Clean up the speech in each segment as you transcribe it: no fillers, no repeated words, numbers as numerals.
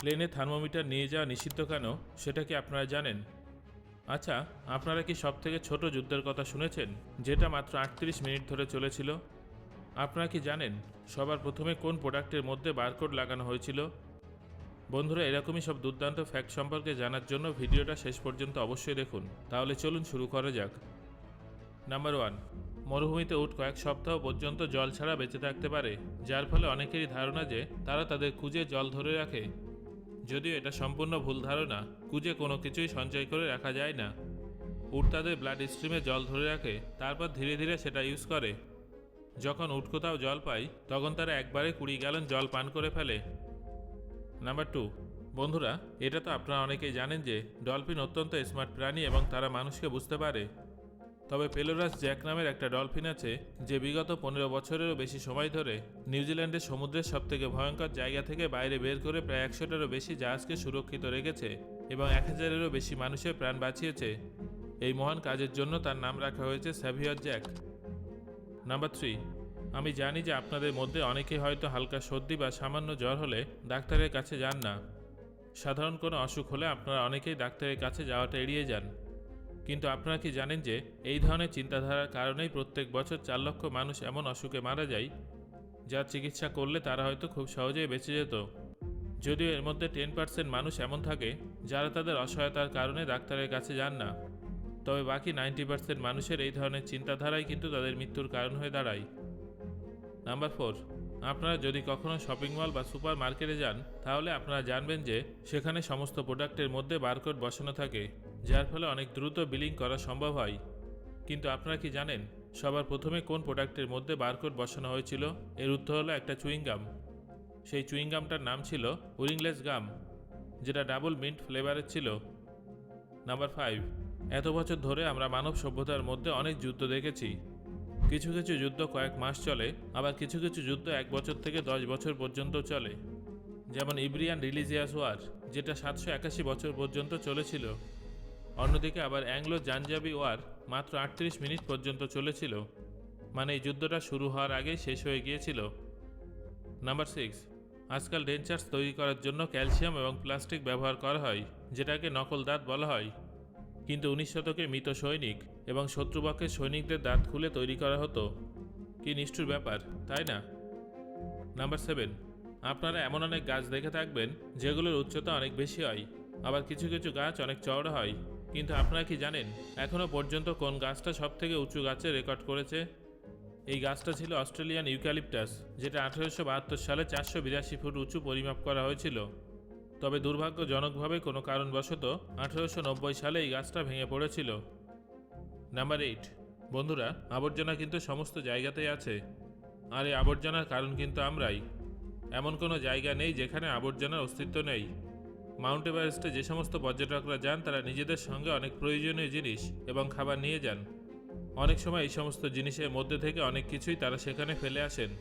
প্লেনে থার্মোমিটার নিয়ে যাওয়া নিষিদ্ধ কেন সেটা কি আপনারা জানেন? আচ্ছা, আপনারা কি সবথেকে ছোট যুদ্ধের কথা শুনেছেন, যেটা মাত্র 38 মিনিট ধরে চলেছিল? আপনারা কি জানেন সবার প্রথমে কোন প্রোডাক্টের মধ্যে বারকোড লাগানো হয়েছিল? বন্ধুরা, এরকমই সব দুর্দান্ত ফ্যাক্ট সম্পর্কে জানার জন্য ভিডিওটা শেষ পর্যন্ত অবশ্যই দেখুন। তাহলে চলুন শুরু করা যাক। নাম্বার 1, মরুভূমিতে উট কয়েক সপ্তাহ পর্যন্ত জল ছাড়া বেঁচে থাকতে পারে, যার ফলে অনেকেরই ধারণা যে তারা তাদের কুঁজে জল ধরে রাখে। যদিও এটা সম্পূর্ণ ভুল ধারণা। কুঁজে কোনো কিছুই সঞ্চয় করে রাখা যায় না। উট তাদের ব্লাড স্ট্রিমে জল ধরে রাখে, তারপর ধীরে ধীরে সেটা ইউজ করে। যখন উট কোথাও জল পায় তখন তারা একবারে 20 গ্যালন জল পান করে ফেলে। নাম্বার 2, বন্ধুরা, এটা তো আপনারা অনেকেই জানেন যে ডলফিন অত্যন্ত স্মার্ট প্রাণী এবং তারা মানুষকে বুঝতে পারে। তবে পেলোরাস জ্যাক নামের একটা ডলফিন আছে যে বিগত 15 বছরেরও বেশি সময় ধরে নিউজিল্যান্ডের সমুদ্রের সবথেকে ভয়ঙ্কর জায়গা থেকে বাইরে বের করে প্রায় 100টারও বেশি জাহাজকে সুরক্ষিত রেখেছে এবং 1000-এরও বেশি মানুষের প্রাণ বাঁচিয়েছে। এই মহান কাজের জন্য তার নাম রাখা হয়েছে স্যাভিয়র জ্যাক। নাম্বার 3, আমি জানি যে আপনাদের মধ্যে অনেকে হয়তো হালকা সর্দি বা সামান্য জ্বর হলে ডাক্তারের কাছে যান না। সাধারণ কোনো অসুখ হলে আপনারা অনেকেই ডাক্তারের কাছে যাওয়াটা এড়িয়ে যান। কিন্তু আপনারা কি জানেন যে এই ধরনের চিন্তাধারার কারণেই প্রত্যেক বছর 4 লক্ষ মানুষ এমন অসুখে মারা যায় যার চিকিৎসা করলে তারা হয়তো খুব সহজেই বেঁচে যেত। যদিও এর মধ্যে 10% মানুষ এমন থাকে যারা তাদের অসহায়তার কারণে ডাক্তারের কাছে যান না, তবে বাকি 90% মানুষের এই ধরনের চিন্তাধারাই কিন্তু তাদের মৃত্যুর কারণ হয়ে দাঁড়ায়। নাম্বার 4, আপনারা যদি কখনো শপিং মল বা সুপার মার্কেটে যান তাহলে আপনারা জানবেন যে সেখানে সমস্ত প্রোডাক্টের মধ্যে বারকোড বসানো থাকে, যার ফলে অনেক দ্রুত বিলিং করা সম্ভব হয়। কিন্তু আপনারা কি জানেন সবার প্রথমে কোন প্রোডাক্টের মধ্যে বারকোড বসানো হয়েছিল? এর উত্তর হলো একটা চুইং গাম। সেই চুইং গামটার নাম ছিল উইংলেস গাম, যেটা ডাবল মিন্ট ফ্লেভারের ছিল। নাম্বার 5, এত বছর ধরে আমরা মানব সভ্যতার মধ্যে অনেক যুদ্ধ দেখেছি। কিছু কিছু যুদ্ধ কয়েক মাস চলে, আবার কিছু কিছু যুদ্ধ 1 বছর থেকে 10 বছর পর্যন্ত চলে। যেমন ইব্রিয়ান রিলিজিয়াস ওয়ার, যেটা 781 বছর পর্যন্ত চলেছিল। অন্যদিকে আবার অ্যাংলো জাঞ্জাবি ওয়ার মাত্র 38 মিনিট পর্যন্ত চলেছিল, মানে এই যুদ্ধটা শুরু হওয়ার আগেই শেষ হয়ে গিয়েছিল। নাম্বার 6, আজকাল ডেঞ্চার্স তৈরি করার জন্য ক্যালসিয়াম এবং প্লাস্টিক ব্যবহার করা হয়, যেটাকে নকল দাঁত বলা হয়। কিন্তু 19 শতকে মৃত সৈনিক এবং শত্রুপক্ষের সৈনিকদের দাঁত খুলে তৈরি করা হতো। কি নিষ্ঠুর ব্যাপার, তাই না? নাম্বার 7, আপনারা এমন অনেক গাছ দেখে থাকবেন যেগুলোর উচ্চতা অনেক বেশি হয়, আবার কিছু কিছু গাছ অনেক চওড়া হয়। কিন্তু আপনারা কি জানেন এখনও পর্যন্ত কোন গাছটা সবথেকে উঁচু গাছে রেকর্ড করেছে? এই গাছটা ছিল অস্ট্রেলিয়ান ইউক্যালিপটাস, যেটা 1872 সালে 482 ফুট উঁচু পরিমাপ করা হয়েছিল। তবে দুর্ভাগ্যজনকভাবে কোনো কারণবশত 1890 সালে এই গাছটা ভেঙে পড়েছিল। নাম্বার 8, বন্ধুরা, আবর্জনা কিন্তু সমস্ত জায়গাতেই আছে, আর এই আবর্জনার কারণ কিন্তু আমরাই। এমন কোনো জায়গা নেই যেখানে আবর্জনার অস্তিত্ব নেই। মাউন্ট এভারেস্টে যে সমস্ত পর্যটকরা যান তারা নিজেদের সঙ্গে অনেক প্রয়োজনীয় জিনিস এবং খাবার নিয়ে যান। অনেক সময় এই সমস্ত জিনিসের মধ্যে থেকে অনেক কিছুই তারা সেখানে ফেলে আসেন।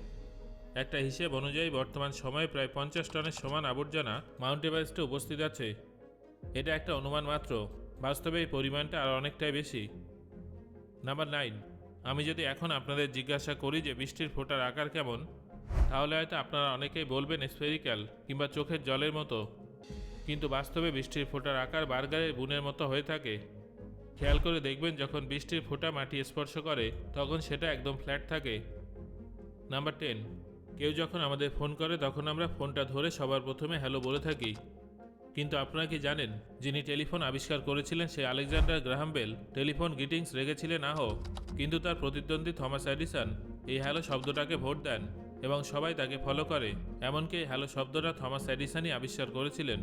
একটা হিসেব অনুযায়ী বর্তমান সময়ে প্রায় 50 টনের সমান আবর্জনা মাউন্ট এভারেস্টে উপস্থিত আছে। এটা একটা অনুমান মাত্র, বাস্তবে এই পরিমাণটা আরও অনেকটাই বেশি। নাম্বার 9, আমি যদি এখন আপনাদের জিজ্ঞাসা করি যে বৃষ্টির ফোঁটার আকার কেমন, তাহলে হয়তো আপনারা অনেকেই বলবেন স্ফেরিক্যাল কিংবা চোখের জলের মতো। কিন্তু বাস্তবে বৃষ্টির ফোঁটার আকার বার্গারের বুনের মতো হয়ে থাকে। খেয়াল করে দেখবেন যখন বৃষ্টির ফোঁটা মাটি স্পর্শ করে তখন সেটা একদম ফ্ল্যাট থাকে। নাম্বার 10, কেউ যখন আমাদের ফোন করে তখন আমরা ফোনটা ধরে সবার প্রথমে হ্যালো বলে থাকি। কিন্তু আপনারা কি জানেন যিনি টেলিফোন আবিষ্কার করেছিলেন সে Alexander Graham bell? Telephone greetings রেগেছিলেন আহো, কিন্তু তার প্রতিদ্বন্দ্বী থমাস এডিসন এই হ্যালো শব্দটাকে ভোট দেন এবং সবাই তাকে ফলো করে। এমনকি এই হ্যালো শব্দটা থমাস এডিসনই আবিষ্কার করেছিলেন।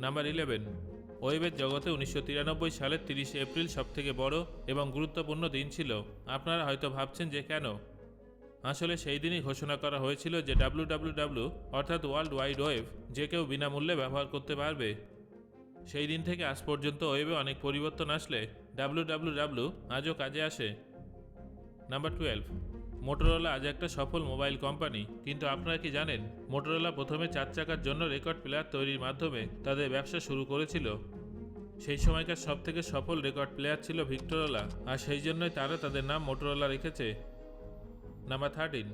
নাম্বার 11, ওয়েবের জগতে 1993 সালের 30 এপ্রিল সবথেকে বড় এবং গুরুত্বপূর্ণ দিন ছিল। আপনারা হয়তো ভাবছেন যে কেন? আসলে সেই দিনই ঘোষণা করা হয়েছিল যে WWW অর্থাৎ ওয়ার্ল্ড ওয়াইড ওয়েব যে কেউ বিনামূল্যে ব্যবহার করতে পারবে। সেই দিন থেকে আজ পর্যন্ত ওয়েবে অনেক পরিবর্তন আসলে WWW আজও কাজে আসে। নাম্বার 12, মোটরোলা আজ একটা সফল মোবাইল কোম্পানি। কিন্তু আপনারা কি জানেন মোটরোলা প্রথমে 4 চাকার জন্য রেকর্ড প্লেয়ার তৈরির মাধ্যমে তাদের ব্যবসা শুরু করেছিল। সেই সময়কার সবথেকে সফল রেকর্ড প্লেয়ার ছিল ভিক্টোরোলা, আর সেই জন্যই তারা তাদের নাম মোটরোলা রেখেছে। নাম্বার 13,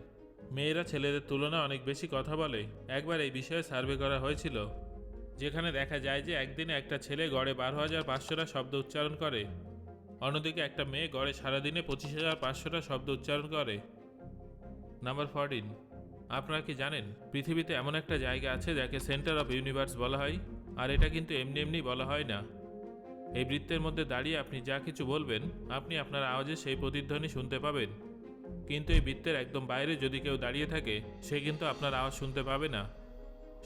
মেয়েরা ছেলেদের তুলনায় অনেক বেশি কথা বলে। একবার এই বিষয়ে সার্ভে করা হয়েছিল, যেখানে দেখা যায় যে একদিনে একটা ছেলে গড়ে 12,500টা শব্দ উচ্চারণ করে, অন্যদিকে একটা মেয়ে গড়ে সারাদিনে 25,500টা শব্দ উচ্চারণ করে। নাম্বার 14, আপনারা কি জানেন পৃথিবীতে এমন একটা জায়গা আছে যাকে সেন্টার অফ ইউনিভার্স বলা হয়? আর এটা কিন্তু এমনি এমনি বলা হয় না। এই বৃত্তের মধ্যে দাঁড়িয়ে আপনি যা কিছু বলবেন, আপনি আপনার আওয়াজে সেই প্রতিধ্বনি শুনতে পাবেন। কিন্তু এই বৃত্তের একদম বাইরে যদি কেউ দাঁড়িয়ে থাকে, সে কিন্তু আপনার আওয়াজ শুনতে পাবে না।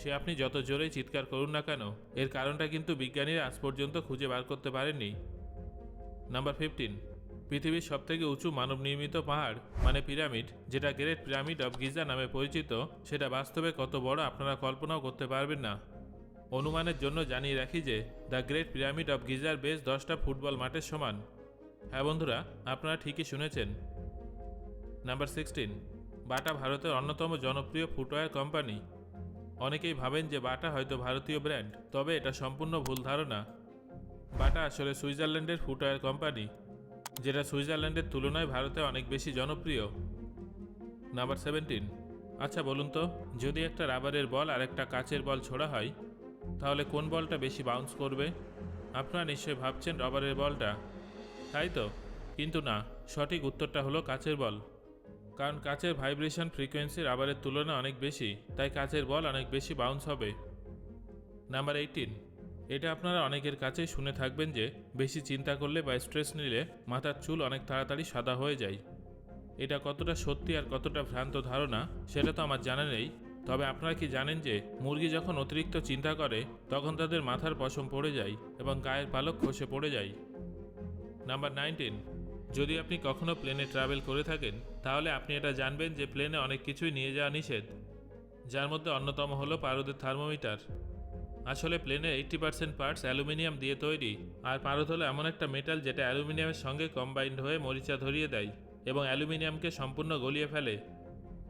সে আপনি যত জোরেই চিৎকার করুন না কেন, এর কারণটা কিন্তু বিজ্ঞানীরা আজ পর্যন্ত খুঁজে বার করতে পারেননি। নাম্বার 15, পৃথিবীর সবথেকে উঁচু মানব নির্মিত পাহাড় মানে পিরামিড, যেটা গ্রেট পিরামিড অফ গিজা নামে পরিচিত, সেটা বাস্তবে কত বড় আপনারা কল্পনাও করতে পারবেন না। অনুমানের জন্য জানিয়ে রাখি যে the great pyramid of geyser base 10টা ফুটবল মাঠের সমান। হ্যাঁ বন্ধুরা, আপনারা ঠিকই শুনেছেন। নাম্বার 16, বাটা ভারতের অন্যতম জনপ্রিয় ফুটওয়্যার কোম্পানি। অনেকেই ভাবেন যে বাটা হয়তো ভারতীয় ব্র্যান্ড, তবে এটা সম্পূর্ণ ভুল ধারণা। বাটা আসলে সুইজারল্যান্ডের ফুটওয়্যার কোম্পানি, যেটা সুইজারল্যান্ডের তুলনায় ভারতে অনেক বেশি জনপ্রিয়। নাম্বার 17, আচ্ছা বলুন তো, যদি একটা রাবারের বল আর একটা কাচের বল ছোড়া হয়, তাহলে কোন বলটা বেশি বাউন্স করবে? আপনারা নিশ্চয়ই ভাবছেন রাবারের বলটা, তাই তো? কিন্তু না, সঠিক উত্তরটা হলো কাচের বল। কারণ কাচের ভাইব্রেশন ফ্রিকোয়েন্সি রাবারের তুলনায় অনেক বেশি, তাই কাচের বল অনেক বেশি বাউন্স হবে। নাম্বার 18, এটা আপনারা অনেকের কাছেই শুনে থাকবেন যে বেশি চিন্তা করলে বা স্ট্রেস নিলে মাথার চুল অনেক তাড়াতাড়ি সাদা হয়ে যায়। এটা কতটা সত্যি আর কতটা ভ্রান্ত ধারণা সেটা তো আমার জানা নেই, তবে আপনারা কি জানেন যে মুরগি যখন অতিরিক্ত চিন্তা করে তখন তাদের মাথার পশম পড়ে যায় এবং গায়ের পালক খসে পড়ে যায়। নাম্বার 19, যদি আপনি কখনো প্লেনে ট্রাভেল করে থাকেন, তাহলে আপনি এটা জানবেন যে প্লেনে অনেক কিছুই নিয়ে যাওয়া নিষেধ, যার মধ্যে অন্যতম হলো পারদের থার্মোমিটার। আসলে প্লেনের 80% পার্টস অ্যালুমিনিয়াম দিয়ে তৈরি, আর পারদ হলো এমন একটা মেটাল যেটা অ্যালুমিনিয়ামের সঙ্গে কম্বাইন্ড হয়ে মরিচা ধরিয়ে দেয় এবং অ্যালুমিনিয়ামকে সম্পূর্ণ গলিয়ে ফেলে।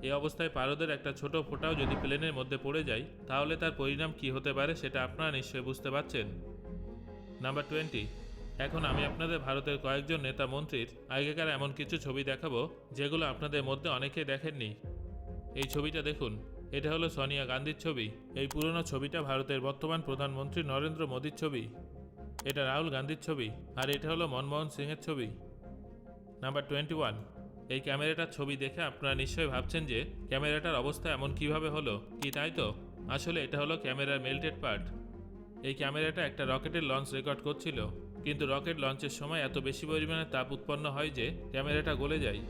এই অবস্থায় পারদের একটা ছোট ফোঁটাও যদি প্লেনের মধ্যে পড়ে যায়, তাহলে তার পরিণাম কী হতে পারে সেটা আপনারা নিশ্চয়ই বুঝতে পারছেন। নাম্বার 20, এখন আমি আপনাদের ভারতের কয়েকজন নেতা মন্ত্রীর আগেকার এমন কিছু ছবি দেখাবো যেগুলো আপনাদের মধ্যে অনেকেই দেখেননি। এই ছবিটা দেখুন, এটা হলো সোনিয়া গান্ধীর ছবি। এই পুরনো ছবিটা ভারতের বর্তমান প্রধানমন্ত্রী নরেন্দ্র মোদীর ছবি। এটা রাহুল গান্ধীর ছবি, আর এটা হলো মনমোহন সিংয়ের ছবি। নাম্বার 21, এই ক্যামেরাটার ছবি দেখে আপনারা নিশ্চয়ই ভাবছেন যে ক্যামেরাটার অবস্থা এমন কিভাবে হলো, কি তাই তো? আসলে এটা হলো ক্যামেরার মেল্টেড পার্ট। এই ক্যামেরাটা একটা রকেটের লঞ্চ রেকর্ড করছিল, কিন্তু রকেট লঞ্চের সময় এত বেশি পরিমাণে তাপ উৎপন্ন হয় যে ক্যামেরাটা গলে যায়।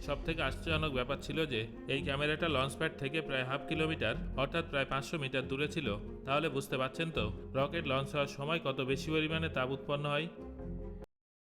সবথেকে আশ্চর্যজনক ব্যাপার ছিল যে এই ক্যামেরাটা লঞ্চ প্যাড থেকে প্রায় 1/2 কিলোমিটার অর্থাৎ প্রায় 500 মিটার দূরে ছিল। তাহলে বুঝতে পারছেন তো রকেট লঞ্চ হওয়ার সময় কত বেশি পরিমাণে তাপ উৎপন্ন হয়।